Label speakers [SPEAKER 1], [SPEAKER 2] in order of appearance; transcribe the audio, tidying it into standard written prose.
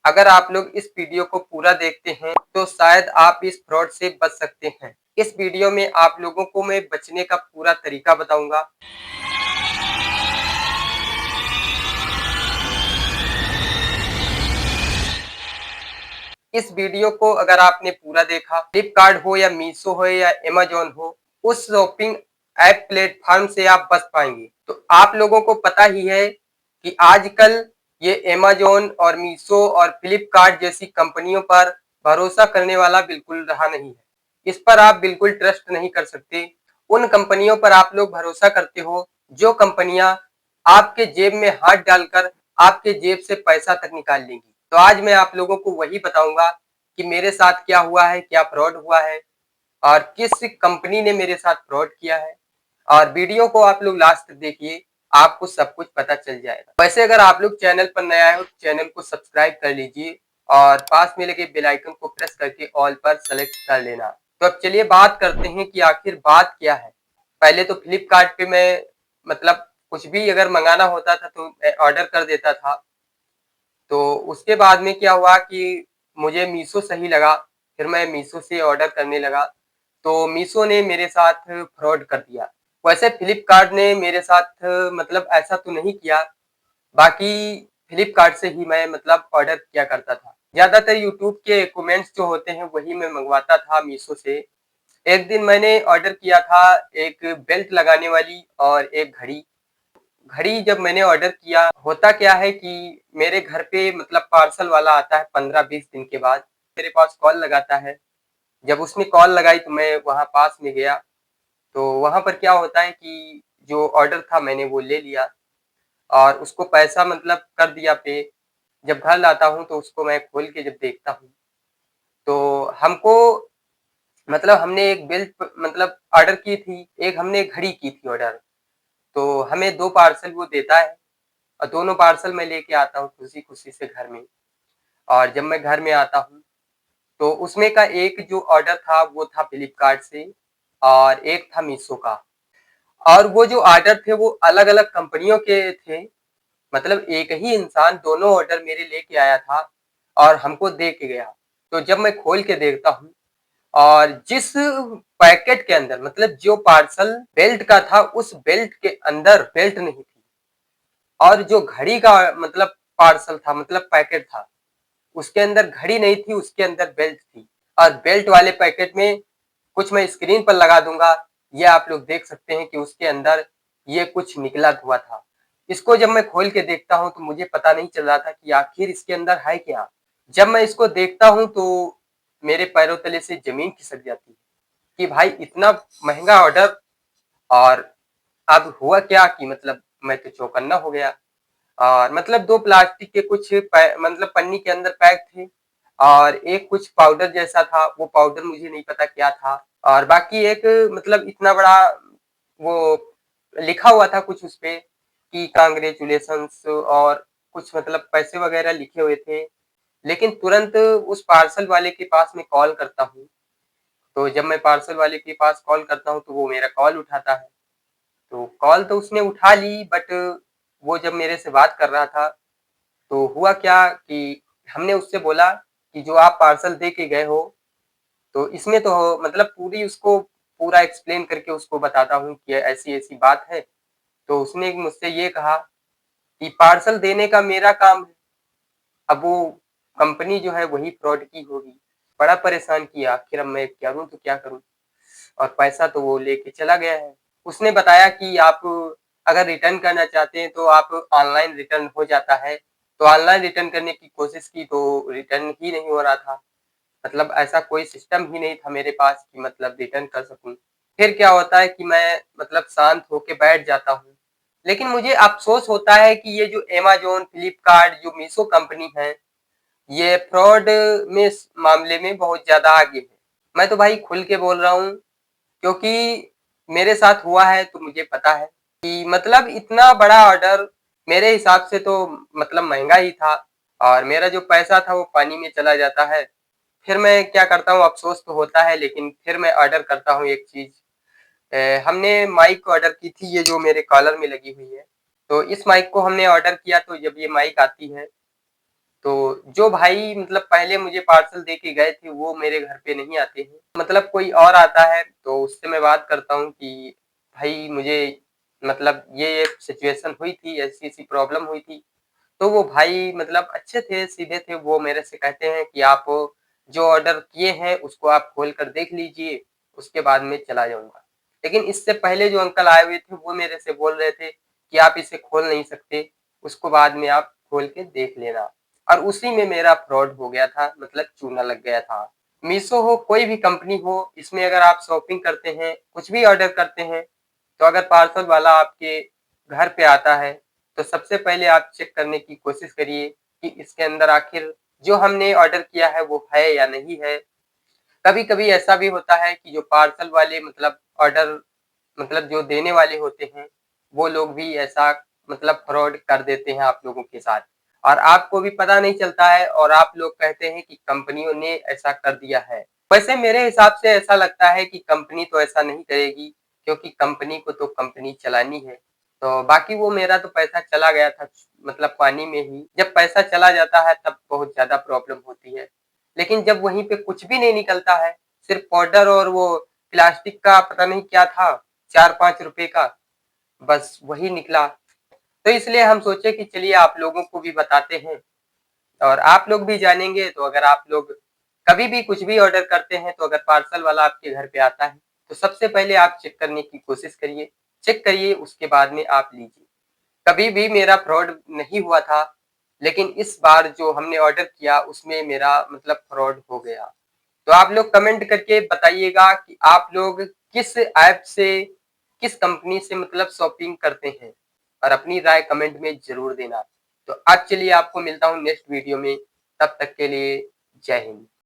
[SPEAKER 1] अगर आप लोग इस वीडियो को पूरा देखते हैं तो शायद आप इस फ्रॉड से बच सकते हैं। इस वीडियो में आप लोगों को मैं बचने का पूरा तरीका बताऊंगा। इस वीडियो को अगर आपने पूरा देखा, फ्लिपकार्ट हो या मीशो हो या अमेजोन हो, उस शॉपिंग ऐप प्लेटफॉर्म से आप बच पाएंगे। तो आप लोगों को पता ही है कि आजकल ये अमेजोन और मीशो और फ्लिपकार्ट जैसी कंपनियों पर भरोसा करने वाला बिल्कुल रहा नहीं है। इस पर आप बिल्कुल ट्रस्ट नहीं कर सकते। उन कंपनियों पर आप लोग भरोसा करते हो जो कंपनियां आपके जेब में हाथ डालकर आपके जेब से पैसा तक निकाल लेंगी। तो आज मैं आप लोगों को वही बताऊंगा कि मेरे साथ क्या हुआ है, क्या फ्रॉड हुआ है और किस कंपनी ने मेरे साथ फ्रॉड किया है। और वीडियो को आप लोग लास्ट तक देखिए, आपको सब कुछ पता चल जाएगा। वैसे अगर आप लोग चैनल पर नए आए हो तो चैनल को सब्सक्राइब कर लीजिए और पास में लगे बेल आइकन को प्रेस करके ऑल पर सेलेक्ट कर लेना। तो अब चलिए बात करते हैं कि आखिर बात क्या है। पहले तो फ्लिपकार्ट पे मैं मतलब कुछ भी अगर मंगाना होता था तो मैं ऑर्डर कर देता था। तो उसके बाद में क्या हुआ कि मुझे मीशो सही लगा, फिर मैं मीशो से ऑर्डर करने लगा। तो मीशो ने मेरे साथ फ्रॉड कर दिया। वैसे फ्लिपकार्ट ने मेरे साथ मतलब ऐसा तो नहीं किया। बाकी फ्लिपकार्ट से ही मैं मतलब ऑर्डर किया करता था। ज्यादातर यूट्यूब के कमेंट्स जो होते हैं वही मैं मंगवाता था मीशो से। एक दिन मैंने ऑर्डर किया था एक बेल्ट लगाने वाली और एक घड़ी। घड़ी जब मैंने ऑर्डर किया, होता क्या है कि मेरे घर पे मतलब पार्सल वाला आता है 15-20 दिन के बाद, मेरे पास कॉल लगाता है। जब उसने कॉल लगाई तो मैं वहां पास में गया। तो वहां पर क्या होता है कि जो ऑर्डर था मैंने वो ले लिया और उसको पैसा मतलब कर दिया पे। जब घर लाता हूँ तो उसको मैं खोल के जब देखता हूँ तो हमको मतलब हमने एक बेल्ट मतलब ऑर्डर की थी, एक हमने घड़ी की थी ऑर्डर। तो हमें 2 पार्सल वो देता है और दोनों पार्सल मैं लेके आता हूँ खुशी-खुशी से घर में। और जब मैं घर में आता हूँ तो उसमें का एक जो ऑर्डर था वो था फ्लिपकार्ट से और एक था मीशो का। और वो जो ऑर्डर थे वो अलग-अलग कंपनियों के थे। मतलब एक ही इंसान दोनों ऑर्डर मेरे लेके आया था और हमको दे के गया। तो जब मैं खोल के देखता हूँ और जिस पैकेट के अंदर मतलब जो पार्सल बेल्ट का था उस बेल्ट के अंदर बेल्ट नहीं थी। और जो घड़ी का मतलब पार्सल था मतलब पैकेट था, उसके अंदर घड़ी नहीं थी, उसके अंदर बेल्ट थी। और बेल्ट वाले पैकेट में कुछ मैं स्क्रीन पर लगा दूंगा, ये आप लोग देख सकते हैं कि उसके अंदर ये कुछ निकला हुआ था। इसको जब मैं खोल के देखता हूँ तो मुझे पता नहीं चल रहा था कि आखिर इसके अंदर है क्या। जब मैं इसको देखता हूँ तो मेरे पैरों तले से जमीन खिसक जाती है कि भाई इतना महंगा ऑर्डर। और अब हुआ क्या कि मतलब मैं तो चौकन्ना हो गया। और मतलब 2 प्लास्टिक के कुछ मतलब पन्नी के अंदर पैक थे और एक कुछ पाउडर जैसा था, वो पाउडर मुझे नहीं पता क्या था। और बाकी एक मतलब इतना बड़ा वो लिखा हुआ था कुछ उसपे कि कांग्रेचुलेशंस और कुछ मतलब पैसे वगैरह लिखे हुए थे। लेकिन तुरंत उस पार्सल वाले के पास मैं कॉल करता हूँ। तो जब मैं पार्सल वाले के पास कॉल करता हूँ तो वो मेरा कॉल उठाता है। तो कॉल तो उसने उठा ली बट वो जब मेरे से बात कर रहा था तो हुआ क्या कि हमने उससे बोला कि जो आप पार्सल दे के गए हो तो इसमें तो मतलब पूरी उसको पूरा एक्सप्लेन करके उसको बताता हूँ कि ऐसी-ऐसी बात है। तो उसने मुझसे ये कहा कि पार्सल देने का मेरा काम है, अब वो कंपनी जो है वही फ्रॉड की होगी। बड़ा परेशान किया, आखिर अब मैं करूँ तो क्या करूँ? और पैसा तो वो लेके चला गया है। उसने बताया कि आप अगर रिटर्न करना चाहते हैं तो आप ऑनलाइन रिटर्न हो जाता है। तो ऑनलाइन रिटर्न करने की कोशिश की तो रिटर्न ही नहीं हो रहा था। मतलब ऐसा कोई सिस्टम ही नहीं था मेरे पास कि मतलब रिटर्न कर सकूँ। फिर क्या होता है कि मैं मतलब शांत होके बैठ जाता हूँ। लेकिन मुझे अफ़सोस होता है कि ये जो अमेज़न, फ्लिपकार्ट, जो मीशो कंपनी है, ये फ्रॉड में इस मामले में बहुत ज़्यादा आगे है। मैं तो भाई खुल के बोल रहा हूँ क्योंकि मेरे साथ हुआ है तो मुझे पता है कि मतलब इतना बड़ा ऑर्डर मेरे हिसाब से तो मतलब महँगा ही था और मेरा जो पैसा था वो पानी में चला जाता है। फिर मैं क्या करता हूँ, अफ़सोस तो होता है लेकिन फिर मैं ऑर्डर करता हूँ एक चीज़। हमने माइक ऑर्डर की थी, ये जो मेरे कॉलर में लगी हुई है। तो इस माइक को हमने ऑर्डर किया तो जब ये माइक आती है तो जो भाई मतलब पहले मुझे पार्सल दे के गए थे वो मेरे घर पे नहीं आते हैं, मतलब कोई और आता है तो उससे मैं बात करता हूँ कि भाई मुझे मतलब ये सिचुएशन हुई थी, ऐसी-ऐसी प्रॉब्लम हुई थी। तो वो भाई मतलब अच्छे थे, सीधे थे, वो मेरे से कहते हैं कि आप जो ऑर्डर किए हैं उसको आप खोल कर देख लीजिए, उसके बाद मैं चला जाऊँगा। लेकिन इससे पहले जो अंकल आए हुए थे वो मेरे से बोल रहे थे कि आप इसे खोल नहीं सकते, उसको बाद में आप खोल के देख लेना। और उसी में मेरा फ्रॉड हो गया था, मतलब चूना लग गया था। मीशो हो, कोई भी कंपनी हो, इसमें अगर आप शॉपिंग करते हैं, कुछ भी ऑर्डर करते हैं, तो अगर पार्सल वाला आपके घर पे आता है, तो सबसे पहले आप चेक करने की कोशिश करिए कि इसके अंदर आखिर जो हमने ऑर्डर किया है वो है या नहीं है। कभी-कभी ऐसा भी होता है कि जो पार्सल वाले मतलब ऑर्डर मतलब जो देने वाले होते हैं, वो लोग भी ऐसा मतलब फ्रॉड कर देते हैं आप लोगों के साथ और आपको भी पता नहीं चलता है और आप लोग कहते हैं कि कंपनियों ने ऐसा कर दिया है। वैसे मेरे हिसाब से ऐसा लगता है कि कंपनी तो ऐसा नहीं करेगी क्योंकि कंपनी को तो कंपनी चलानी है। तो बाकी वो मेरा तो पैसा चला गया था मतलब पानी में ही। जब पैसा चला जाता है तब बहुत ज़्यादा प्रॉब्लम होती है। लेकिन जब वहीं पे कुछ भी नहीं निकलता है, सिर्फ पाउडर और वो प्लास्टिक का पता नहीं क्या था, 4-5 रुपए का, बस वही निकला। तो इसलिए हम सोचे कि चलिए आप लोगों को भी बताते हैं और आप लोग भी जानेंगे तो अगर आप लोग कभी भी कुछ भी ऑर्डर करते हैं तो अगर पार्सल वाला आपके घर पे आता है, तो सबसे पहले आप चेक करने की कोशिश करिए, चेक करिए उसके बाद में आप लीजिए। कभी भी मेरा फ्रॉड नहीं हुआ था, लेकिन इस बार जो हमने ऑर्डर किया उसमें मेरा मतलब फ्रॉड हो गया। तो आप लोग कमेंट करके बताइएगा कि आप लोग किस ऐप से, किस कंपनी से मतलब शॉपिंग करते हैं और अपनी राय कमेंट में ज़रूर देना। तो आज चलिए आपको मिलता हूँ नेक्स्ट वीडियो में, तब तक के लिए जय हिंद।